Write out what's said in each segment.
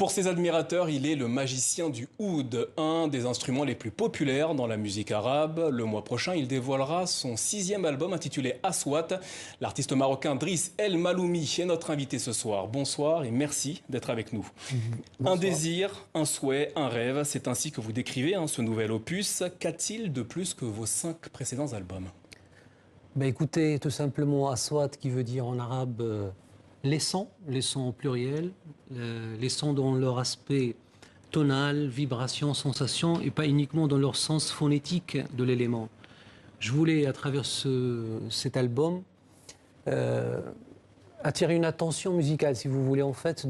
Pour ses admirateurs, il est le magicien du oud, un des instruments les plus populaires dans la musique arabe. Le mois prochain, il dévoilera son 6e album intitulé Aswat. L'artiste marocain Driss El Maloumi est notre invité ce soir. Bonsoir et merci d'être avec nous. Bonsoir. Un désir, un souhait, un rêve, c'est ainsi que vous décrivez ce nouvel opus. Qu'a-t-il de plus que vos 5 précédents albums? Écoutez, tout simplement Aswat qui veut dire en arabe les sons au pluriel, les sons dans leur aspect tonal, vibration, sensation et pas uniquement dans leur sens phonétique de l'élément. Je voulais à travers cet album attirer une attention musicale, si vous voulez, en fait,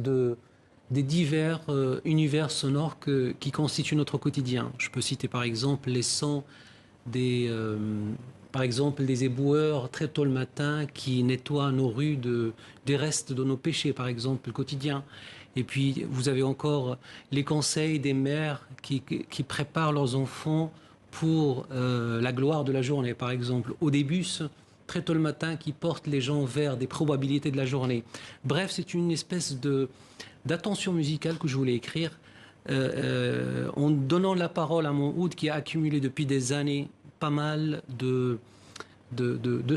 des divers univers sonores qui constituent notre quotidien. Je peux citer par exemple les sons des éboueurs très tôt le matin qui nettoient nos rues des restes de nos péchés, par exemple, le quotidien. Et puis, vous avez encore les conseils des mères qui préparent leurs enfants pour la gloire de la journée, par exemple, au début, très tôt le matin, qui portent les gens vers des probabilités de la journée. Bref, c'est une espèce d'attention musicale que je voulais écrire en donnant la parole à mon oud qui a accumulé depuis des années pas mal de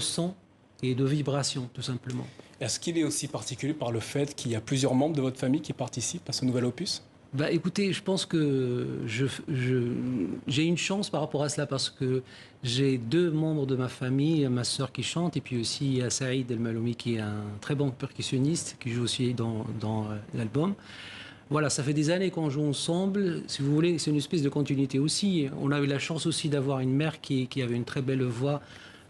sons et de vibrations, tout simplement. Est-ce qu'il est aussi particulier par le fait qu'il y a plusieurs membres de votre famille qui participent à ce nouvel opus? Écoutez, je pense que j'ai une chance par rapport à cela parce que j'ai 2 membres de ma famille, ma sœur qui chante et puis aussi Saïd El Maloumi qui est un très bon percussionniste qui joue aussi dans l'album. Voilà, ça fait des années qu'on joue ensemble. Si vous voulez, c'est une espèce de continuité aussi. On a eu la chance aussi d'avoir une mère qui avait une très belle voix,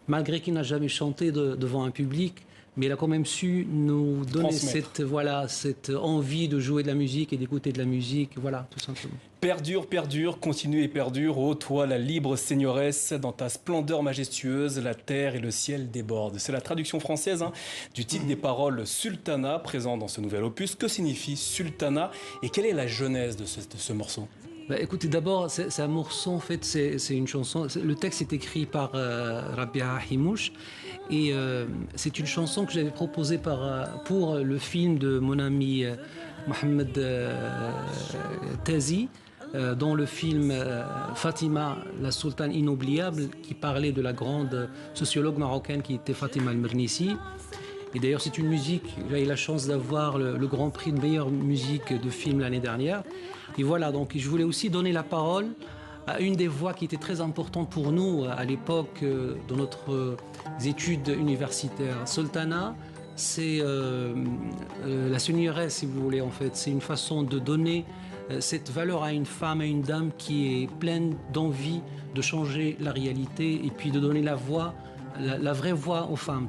malgré qu'il n'a jamais chanté devant un public. Mais il a quand même su nous donner cette envie de jouer de la musique et d'écouter de la musique. Voilà, tout simplement. Perdure, perdure, continue et perdure, ô toi la libre seigneuresse, dans ta splendeur majestueuse, la terre et le ciel débordent. C'est la traduction française du titre des paroles Sultana, présent dans ce nouvel opus. Que signifie Sultana et quelle est la genèse de ce morceau? Écoutez, d'abord, c'est un morceau, en fait, c'est une chanson. Le texte est écrit par Rabia Himouche et c'est une chanson que j'avais proposée pour le film de mon ami Mohamed Tazi, dans le film Fatima, la sultane inoubliable, qui parlait de la grande sociologue marocaine qui était Fatima El-Mernissi. Et d'ailleurs, c'est une musique, j'ai eu la chance d'avoir le Grand Prix de meilleure musique de film l'année dernière. Et voilà, donc je voulais aussi donner la parole à une des voix qui était très importante pour nous à l'époque de notre études universitaires. Sultana, c'est la seigneuresse, si vous voulez, en fait. C'est une façon de donner cette valeur à une femme, à une dame qui est pleine d'envie de changer la réalité et puis de donner la voix, la vraie voix aux femmes.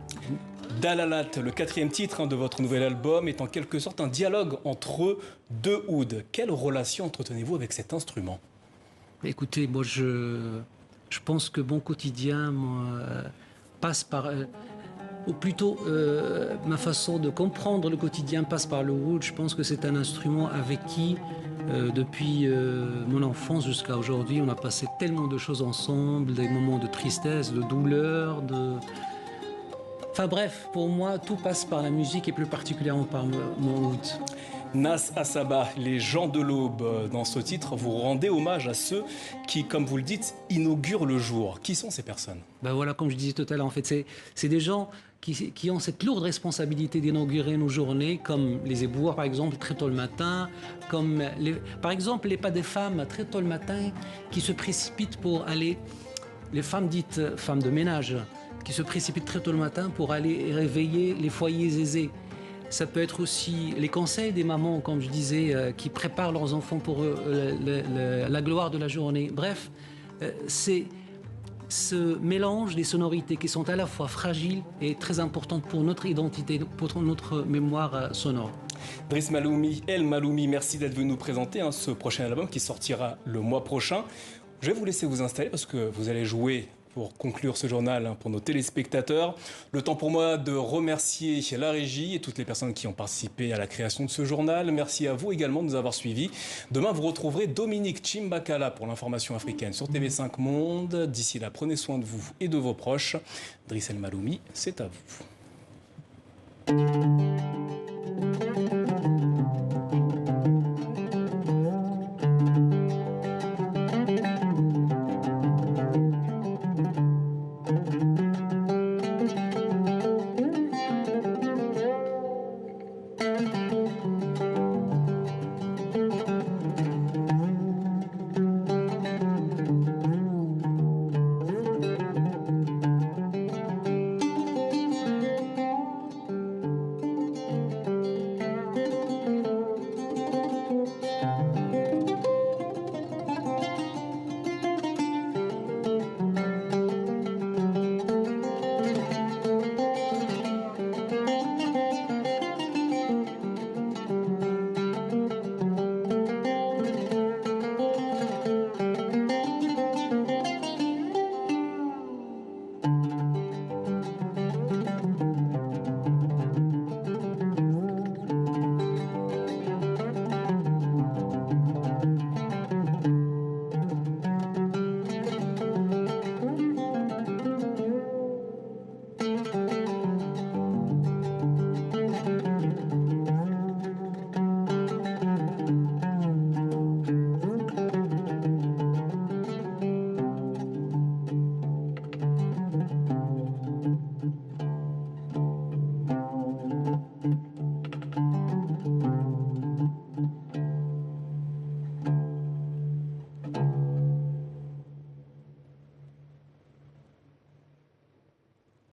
Dalalat, le 4e titre de votre nouvel album, est en quelque sorte un dialogue entre 2 ouds. Quelle relation entretenez-vous avec cet instrument? Écoutez, moi je pense que mon quotidien passe par... ou plutôt ma façon de comprendre le quotidien passe par le oud. Je pense que c'est un instrument avec qui, depuis mon enfance jusqu'à aujourd'hui, on a passé tellement de choses ensemble, des moments de tristesse, de douleur, Enfin bref, pour moi, tout passe par la musique et plus particulièrement par mon oud. Nas Asaba, les gens de l'aube. Dans ce titre, vous rendez hommage à ceux qui, comme vous le dites, inaugurent le jour. Qui sont ces personnes? Voilà, comme je disais tout à l'heure, en fait, c'est des gens qui ont cette lourde responsabilité d'inaugurer nos journées, comme les éboueurs, par exemple, très tôt le matin, comme, par exemple, les pas des femmes, très tôt le matin, qui se précipitent pour aller, les femmes dites femmes de ménage, qui se précipitent très tôt le matin pour aller réveiller les foyers aisés. Ça peut être aussi les conseils des mamans, comme je disais, qui préparent leurs enfants pour la gloire de la journée. Bref, c'est ce mélange des sonorités qui sont à la fois fragiles et très importantes pour notre identité, pour notre mémoire sonore. Driss El Maloumi, merci d'être venu nous présenter ce prochain album qui sortira le mois prochain. Je vais vous laisser vous installer parce que vous allez jouer pour conclure ce journal pour nos téléspectateurs. Le temps pour moi de remercier la régie et toutes les personnes qui ont participé à la création de ce journal. Merci à vous également de nous avoir suivis. Demain, vous retrouverez Dominique Chimbakala pour l'information africaine sur TV5 Monde. D'ici là, prenez soin de vous et de vos proches. Driss El Maloumi, c'est à vous.